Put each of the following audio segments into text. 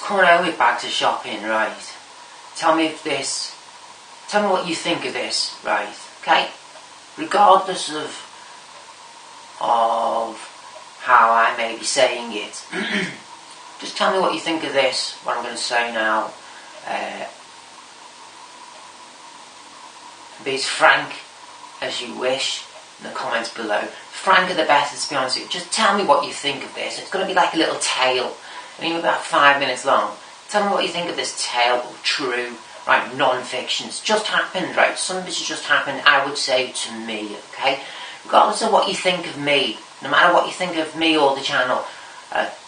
coming home with bags of shopping, right? Tell me what you think of this, right? Okay? Regardless of how I may be saying it, just tell me what you think of this, what I'm going to say now. Be as frank as you wish in the comments below. Franker the better, to be honest with you. Just tell me what you think of this. It's going to be like a little tale, maybe about 5 minutes long. Tell me what you think of this tale, true, right, non-fiction. It's just happened, right? Some of this has just happened, I would say, to me, okay? Regardless of what you think of me, no matter what you think of me or the channel,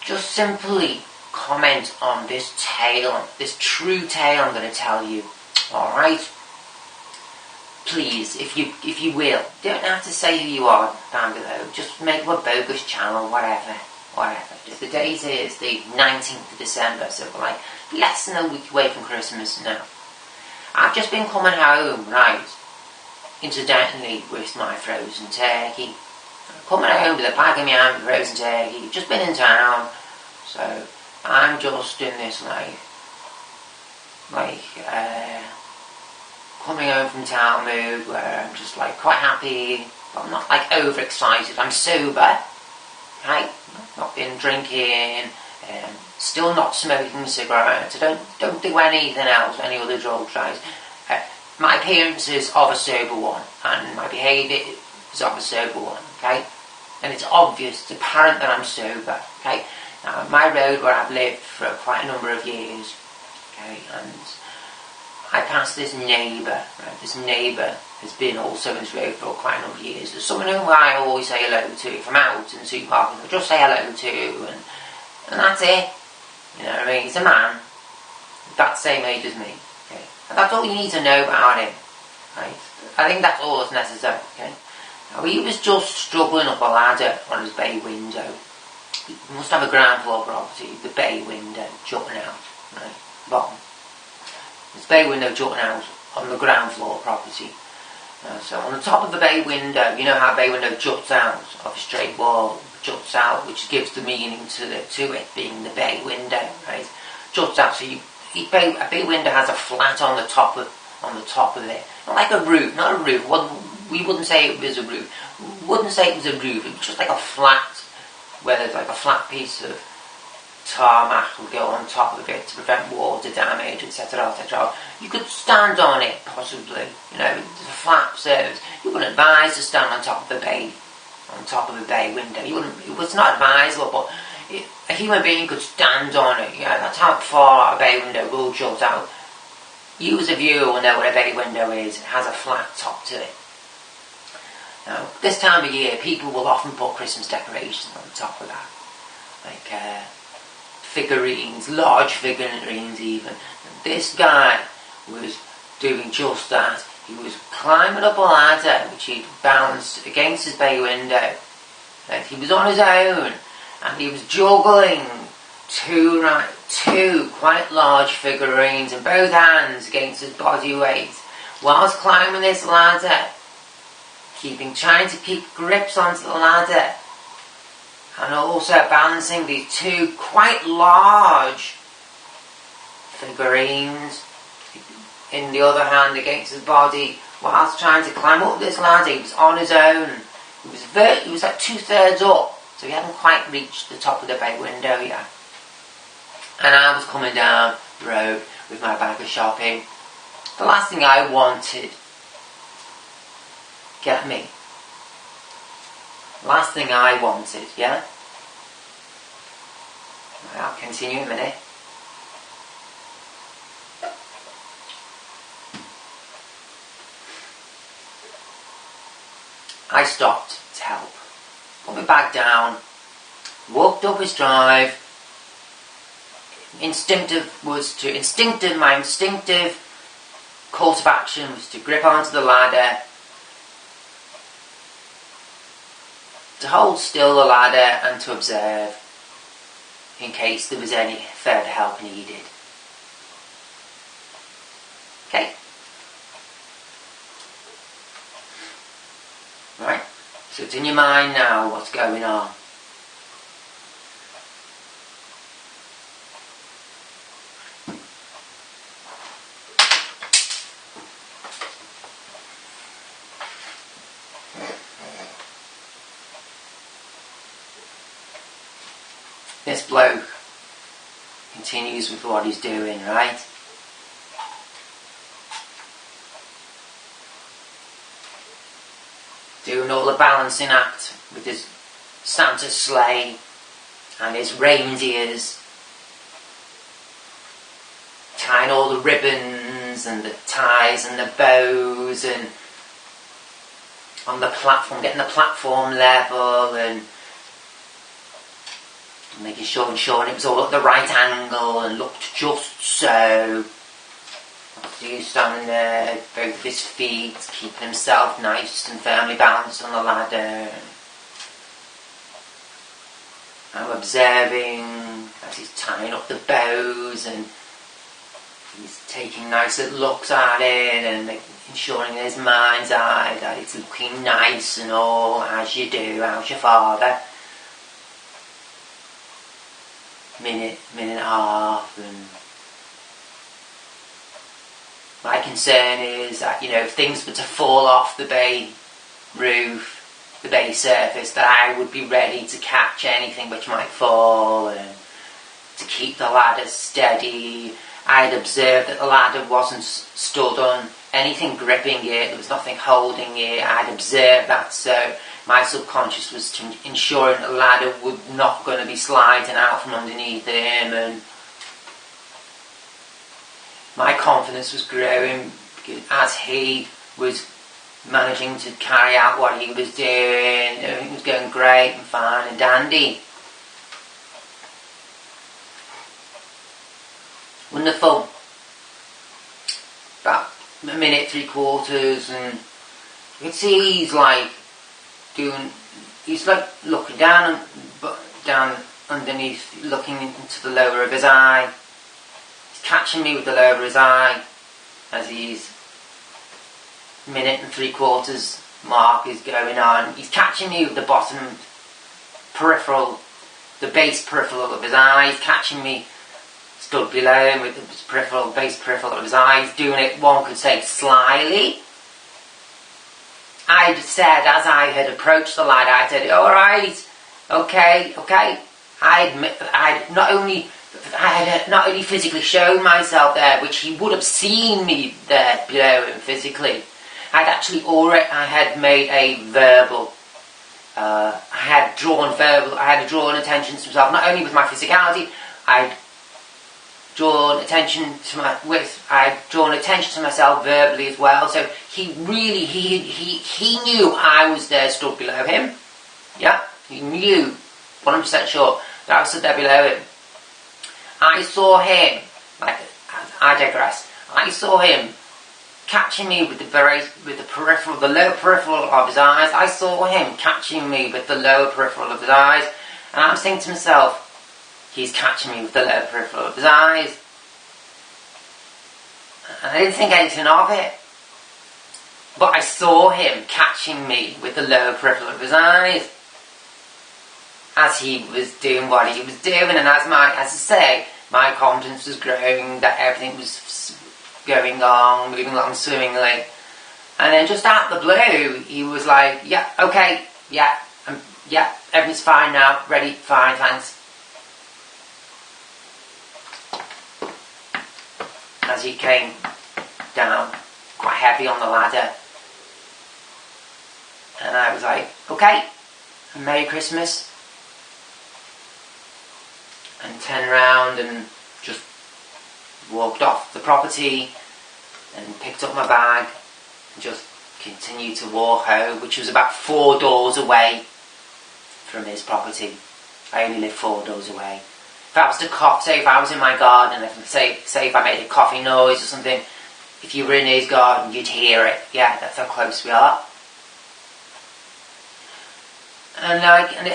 just simply comment on this tale, this true tale I'm going to tell you, alright? Please, if you will, you don't have to say who you are down below, just make a bogus channel, whatever. The date is the 19th of December, so we're like less than a week away from Christmas now. I've just been coming home, right, incidentally, with my frozen turkey. I'm coming home with a bag in my hand with frozen turkey, just been in town, so I'm just in this coming home from town mood where I'm just like quite happy, but I'm not like overexcited. I'm sober, right? Not been drinking, still not smoking cigarettes. I don't do anything else, any other drugs, right? My appearance is of a sober one, and my behaviour is of a sober one, okay? And it's obvious, it's apparent that I'm sober, okay? Now, my road where I've lived for quite a number of years, okay, and I passed this neighbour, right? This neighbour has been also in this road for quite a number of years. There's someone whom I always say hello to. If I'm out in the supermarket, I just say hello to, and that's it. You know what I mean? He's a man, that same age as me, okay? And that's all you need to know about him, right? I think that's all that's necessary, okay? Now, he was just struggling up a ladder on his bay window. He must have a ground floor property, the bay window jutting out, right? Bottom. His bay window jutting out on the ground floor property. So on the top of the bay window, you know how a bay window juts out off a straight wall, juts out, which gives the meaning to it being the bay window, right? Juts out, so a bay window has a flat on the top of it, not like a roof, not a roof. We wouldn't say it was a roof. We wouldn't say it was a roof. It was just like a flat, where there's like a flat piece of tarmac will go on top of it to prevent water damage, etc., etc. You could stand on it, possibly. You know, the flap serves. You wouldn't advise to stand on top of the bay window. It was not advisable, but a human being could stand on it. Yeah, that's how far a bay window will jut out. You as a viewer will know what a bay window is. It has a flat top to it. Now, this time of year, people will often put Christmas decorations on top of that, like figurines, large figurines even. And this guy was doing just that. He was climbing up a ladder which he'd bounced against his bay window. And he was on his own, and he was juggling two quite large figurines in both hands against his body weight, whilst climbing this ladder, trying to keep grips onto the ladder, and also balancing these two quite large figurines in the other hand against his body, whilst trying to climb up this ladder. He was on his own. He was like 2/3 up, so he hadn't quite reached the top of the bay window yet. And I was coming down the road with my bag of shopping. The last thing I wanted, get me? Last thing I wanted, yeah? I'll continue in a minute. I stopped to help. Put my bag down, walked up his drive. My instinctive course of action was to grip onto the ladder, to hold still the ladder and to observe in case there was any further help needed. Okay? Right? So it's in your mind now what's going on. this bloke continues with what he's doing, right? Doing all the balancing act with his Santa sleigh and his reindeers, tying all the ribbons and the ties and the bows, and on the platform, getting the platform level and making sure, ensuring it was all at the right angle and looked just so. He's standing there, both of his feet, keeping himself nice and firmly balanced on the ladder. I'm observing as he's tying up the bows, and he's taking nice little looks at it and ensuring in his mind's eye that it's looking nice and all, as you do, how's your father? Minute and a half, and my concern is that, if things were to fall off the bay roof, the bay surface, that I would be ready to catch anything which might fall and to keep the ladder steady. I had observed that the ladder wasn't stood on anything gripping it, there was nothing holding it. I had observed that, so my subconscious was ensuring the ladder would not going to be sliding out from underneath him, and my confidence was growing as he was managing to carry out what he was doing. Everything was going great and fine and dandy. Wonderful. About a minute, 3/4, and you can see he's like looking down underneath, looking into the lower of his eye. He's catching me with the lower of his eye as he's minute and 3/4 mark is going on. He's catching me with the bottom peripheral, the base peripheral of his eye. He's catching me stood below him with the base peripheral of his eye. He's doing it, one could say, slyly. I'd said, as I had approached the ladder, I said, alright, okay. I had not only physically shown myself there, which he would have seen me there below him physically. I had made a verbal, I had drawn attention to myself, not only with my physicality, I'd drawn attention to myself verbally as well. So he really, he knew I was there, stood below him. Yeah, he knew, 100% sure, that I was stood there below him. I saw him, I digress, I saw him catching me with the lower peripheral of his eyes. I saw him catching me with the lower peripheral of his eyes, and I was thinking to myself, he's catching me with the lower peripheral of his eyes. And I didn't think anything of it, but I saw him catching me with the lower peripheral of his eyes as he was doing what he was doing, and as I say, my confidence was growing that everything was going on, moving along swimmingly. And then just out the blue, he was like, yeah, okay, yeah, everything's fine now, ready, fine, thanks. As he came down, quite heavy on the ladder. And I was like, okay, Merry Christmas. And turned around and just walked off the property and picked up my bag and just continued to walk home, which was about 4 doors away from his property. I only live 4 doors away. If I was to cough, say if I was in my garden, say if I made a coughing noise or something, if you were in his garden, you'd hear it. Yeah, that's how close we are. And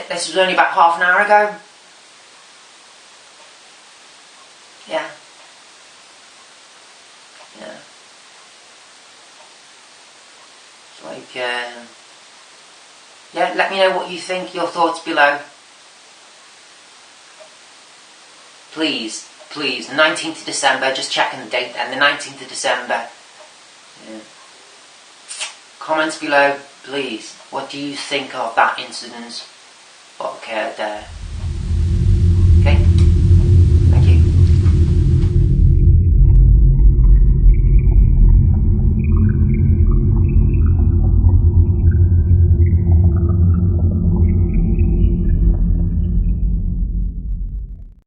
this was only about half an hour ago. Yeah. It's like, yeah, let me know what you think, your thoughts below. Please, the 19th of December, just checking the date then, the 19th of December. Yeah. Comments below, please. What do you think of that incident? What occurred there?